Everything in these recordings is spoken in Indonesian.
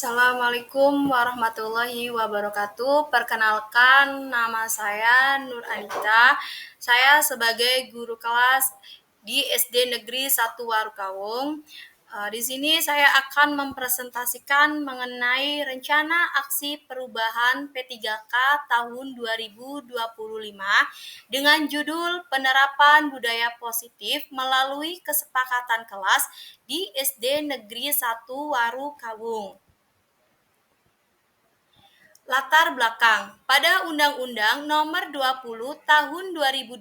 Assalamualaikum warahmatullahi wabarakatuh. Perkenalkan, nama saya Nur Anita. Saya sebagai guru kelas di SD Negeri 1 Warukawung. Di sini saya akan mempresentasikan mengenai rencana aksi perubahan P3K tahun 2025 dengan judul Penerapan Budaya Positif melalui Kesepakatan Kelas di SD Negeri 1 Warukawung. Latar belakang, pada Undang-Undang Nomor 20 Tahun 2023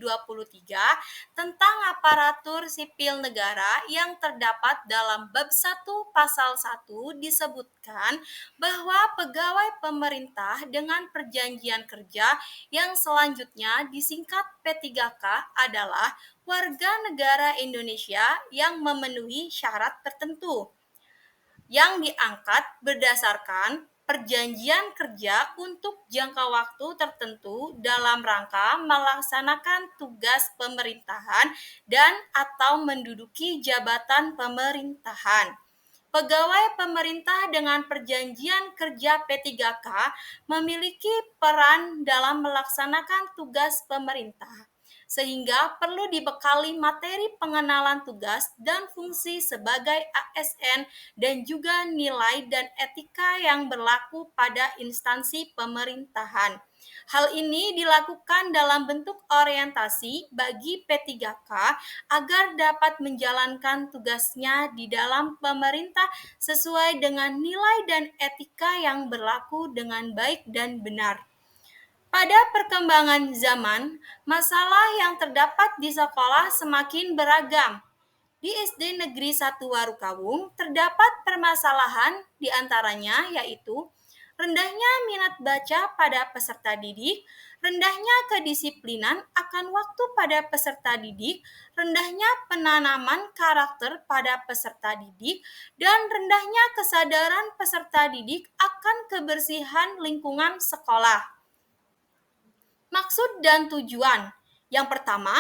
tentang Aparatur Sipil Negara yang terdapat dalam Bab 1 Pasal 1 disebutkan bahwa pegawai pemerintah dengan perjanjian kerja yang selanjutnya disingkat P3K adalah warga negara Indonesia yang memenuhi syarat tertentu yang diangkat berdasarkan perjanjian kerja untuk jangka waktu tertentu dalam rangka melaksanakan tugas pemerintahan dan atau menduduki jabatan pemerintahan. Pegawai pemerintah dengan perjanjian kerja P3K memiliki peran dalam melaksanakan tugas pemerintah, sehingga perlu dibekali materi pengenalan tugas dan fungsi sebagai ASN dan juga nilai dan etika yang berlaku pada instansi pemerintahan. Hal ini dilakukan dalam bentuk orientasi bagi P3K agar dapat menjalankan tugasnya di dalam pemerintah sesuai dengan nilai dan etika yang berlaku dengan baik dan benar. Pada perkembangan zaman, masalah yang terdapat di sekolah semakin beragam. Di SD Negeri 1 Warukawung terdapat permasalahan diantaranya yaitu rendahnya minat baca pada peserta didik, rendahnya kedisiplinan akan waktu pada peserta didik, rendahnya penanaman karakter pada peserta didik, dan rendahnya kesadaran peserta didik akan kebersihan lingkungan sekolah. Maksud dan tujuan. Yang pertama,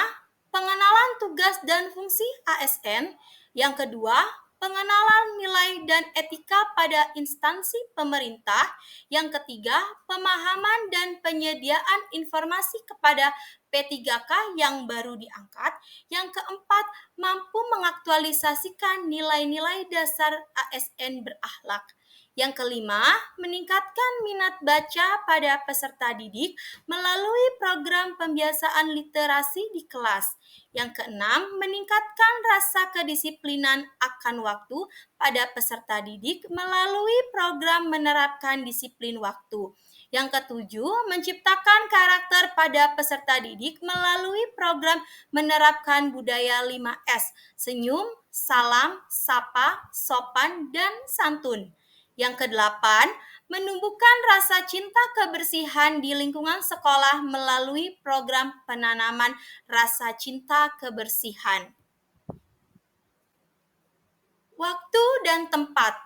pengenalan tugas dan fungsi ASN. Yang kedua, pengenalan nilai dan etika pada instansi pemerintah. Yang ketiga, pemahaman dan penyediaan informasi kepada P3K yang baru diangkat. Yang keempat, mampu mengaktualisasikan nilai-nilai dasar ASN berakhlak. Yang kelima, meningkatkan minat baca pada peserta didik melalui program pembiasaan literasi di kelas. Yang keenam, meningkatkan rasa kedisiplinan akan waktu pada peserta didik melalui program menerapkan disiplin waktu. Yang ketujuh, menciptakan karakter pada peserta didik melalui program menerapkan budaya 5S, senyum, salam, sapa, sopan, dan santun. Yang kedelapan, menumbuhkan rasa cinta kebersihan di lingkungan sekolah melalui program penanaman rasa cinta kebersihan. Waktu dan tempat.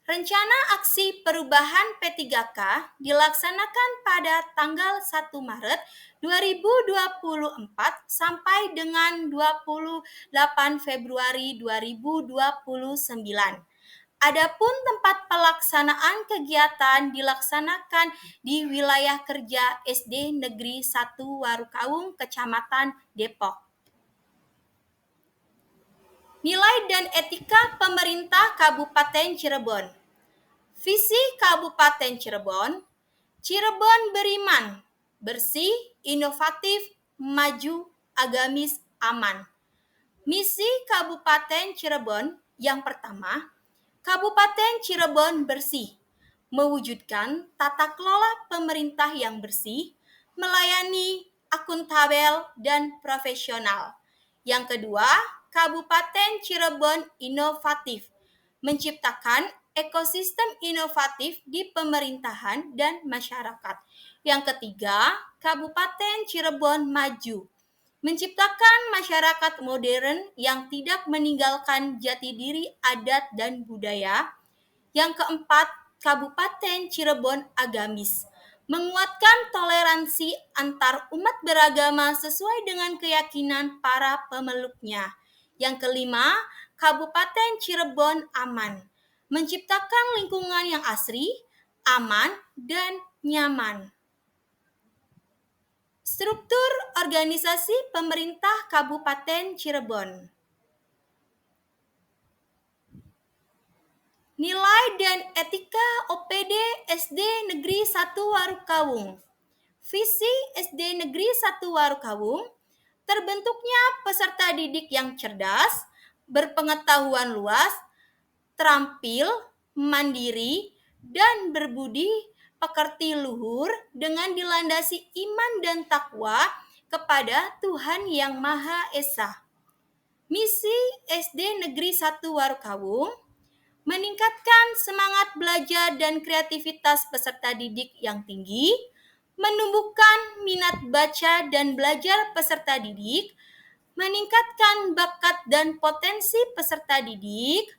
Rencana aksi perubahan P3K dilaksanakan pada tanggal 1 Maret 2024 sampai dengan 28 Februari 2029. Adapun tempat pelaksanaan kegiatan dilaksanakan di wilayah kerja SD Negeri 1 Warukawung, Kecamatan Depok. Nilai dan etika pemerintah Kabupaten Cirebon. Visi Kabupaten Cirebon, Cirebon beriman, bersih, inovatif, maju, agamis, aman. Misi Kabupaten Cirebon yang pertama, Kabupaten Cirebon bersih, mewujudkan tata kelola pemerintah yang bersih, melayani, akuntabel, dan profesional. Yang kedua, Kabupaten Cirebon inovatif, menciptakan ekosistem inovatif di pemerintahan dan masyarakat. Yang ketiga, Kabupaten Cirebon maju, menciptakan masyarakat modern yang tidak meninggalkan jati diri adat dan budaya. Yang keempat, Kabupaten Cirebon agamis, menguatkan toleransi antar umat beragama sesuai dengan keyakinan para pemeluknya. Yang kelima, Kabupaten Cirebon aman, menciptakan lingkungan yang asri, aman, dan nyaman. Struktur organisasi pemerintah Kabupaten Cirebon. Nilai dan etika OPD SD Negeri 1 Warukawung. Visi SD Negeri 1 Warukawung, terbentuknya peserta didik yang cerdas, berpengetahuan luas, terampil, mandiri, dan berbudi pekerti luhur dengan dilandasi iman dan takwa kepada Tuhan Yang Maha Esa. Misi SD Negeri 1 Warukawung, meningkatkan semangat belajar dan kreativitas peserta didik yang tinggi, menumbuhkan minat baca dan belajar peserta didik, meningkatkan bakat dan potensi peserta didik,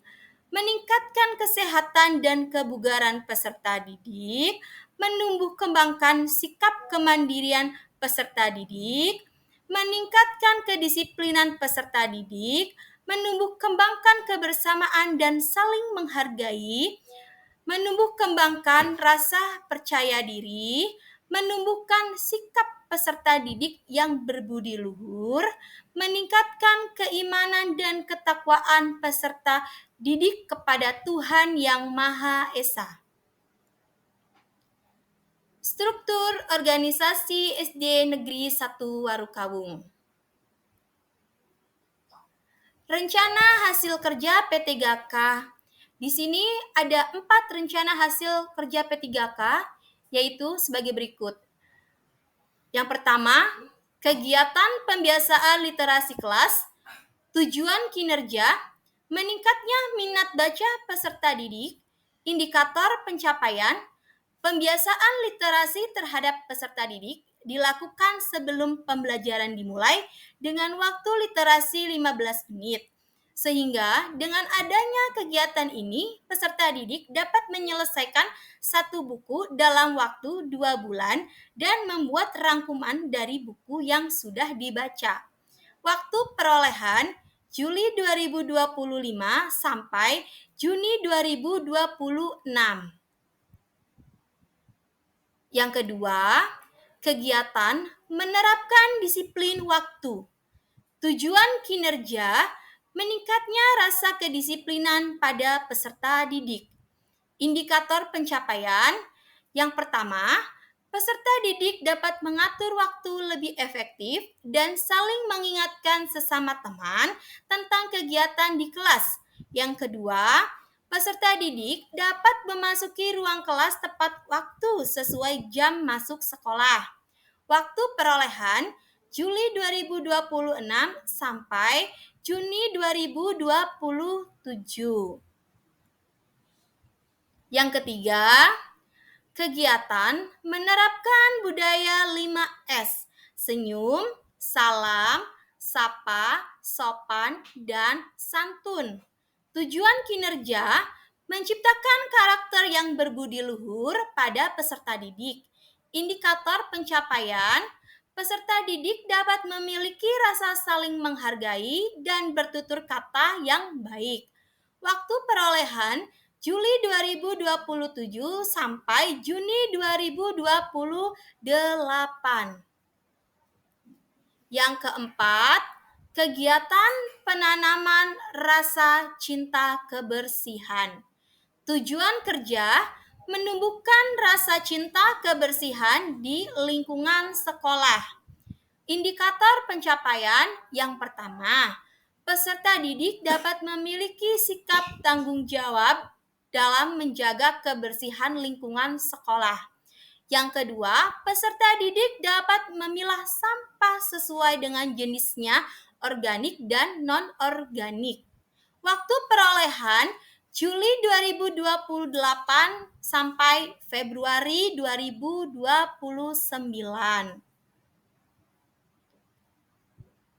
meningkatkan kesehatan dan kebugaran peserta didik, menumbuh kembangkan sikap kemandirian peserta didik, meningkatkan kedisiplinan peserta didik, menumbuh kembangkan kebersamaan dan saling menghargai, menumbuh kembangkan rasa percaya diri, menumbuhkan sikap peserta didik yang berbudi luhur, meningkatkan keimanan dan ketakwaan peserta didik kepada Tuhan Yang Maha Esa. Struktur organisasi SD Negeri 1 Warukawung. Rencana hasil kerja P3K. Di sini ada 4 rencana hasil kerja P3K, yaitu sebagai berikut. Yang pertama, kegiatan pembiasaan literasi kelas, tujuan kinerja, meningkatnya minat baca peserta didik, indikator pencapaian, pembiasaan literasi terhadap peserta didik dilakukan sebelum pembelajaran dimulai dengan waktu literasi 15 menit. Sehingga dengan adanya kegiatan ini, peserta didik dapat menyelesaikan satu buku dalam waktu 2 bulan dan membuat rangkuman dari buku yang sudah dibaca. Waktu perolehan Juli 2025 sampai Juni 2026. Yang kedua, kegiatan menerapkan disiplin waktu. Tujuan kinerja, meningkatnya rasa kedisiplinan pada peserta didik. Indikator pencapaian, yang pertama, peserta didik dapat mengatur waktu lebih efektif dan saling mengingatkan sesama teman tentang kegiatan di kelas. Yang kedua, peserta didik dapat memasuki ruang kelas tepat waktu sesuai jam masuk sekolah. Waktu perolehan Juli 2026 sampai Juni 2027. Yang ketiga, kegiatan menerapkan budaya 5S, senyum, salam, sapa, sopan, dan santun. Tujuan kinerja, menciptakan karakter yang berbudi luhur pada peserta didik. Indikator pencapaian, peserta didik dapat memiliki rasa saling menghargai dan bertutur kata yang baik. Waktu perolehan Juli 2027 sampai Juni 2028. Yang keempat, kegiatan penanaman rasa cinta kebersihan. Tujuan kerja, menumbuhkan rasa cinta kebersihan di lingkungan sekolah. Indikator pencapaian yang pertama, peserta didik dapat memiliki sikap tanggung jawab dalam menjaga kebersihan lingkungan sekolah. Yang kedua, peserta didik dapat memilah sampah sesuai dengan jenisnya, organik dan non-organik. Waktu perolehan Juli 2028 sampai Februari 2029.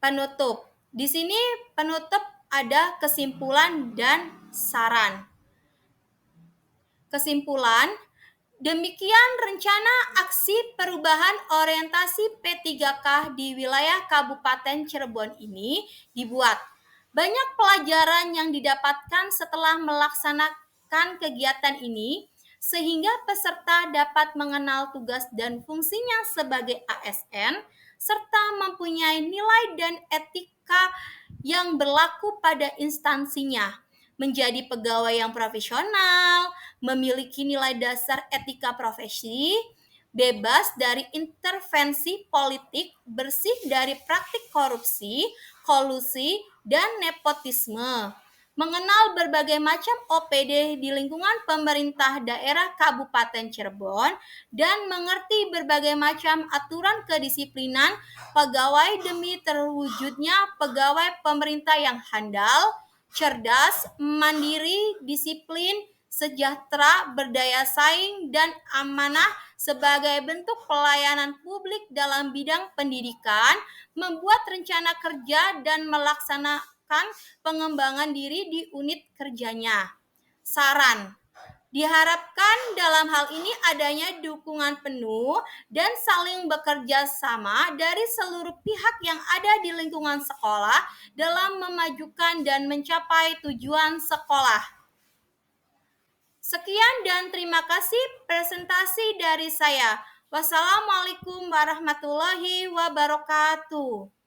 Penutup. Di sini penutup ada kesimpulan dan saran. Kesimpulan, demikian rencana aksi perubahan orientasi P3K di wilayah Kabupaten Cirebon ini dibuat. Banyak pelajaran yang didapatkan setelah melaksanakan menjelaskan kegiatan ini sehingga peserta dapat mengenal tugas dan fungsinya sebagai ASN serta mempunyai nilai dan etika yang berlaku pada instansinya. Menjadi pegawai yang profesional, memiliki nilai dasar etika profesi, bebas dari intervensi politik, bersih dari praktik korupsi, kolusi, dan nepotisme. Mengenal berbagai macam OPD di lingkungan pemerintah daerah Kabupaten Cirebon dan mengerti berbagai macam aturan kedisiplinan pegawai demi terwujudnya pegawai pemerintah yang handal, cerdas, mandiri, disiplin, sejahtera, berdaya saing, dan amanah sebagai bentuk pelayanan publik dalam bidang pendidikan, membuat rencana kerja dan melaksanakan pengembangan diri di unit kerjanya. Saran: diharapkan dalam hal ini adanya dukungan penuh dan saling bekerja sama dari seluruh pihak yang ada di lingkungan sekolah dalam memajukan dan mencapai tujuan sekolah. Sekian dan terima kasih presentasi dari saya. Wassalamualaikum warahmatullahi wabarakatuh.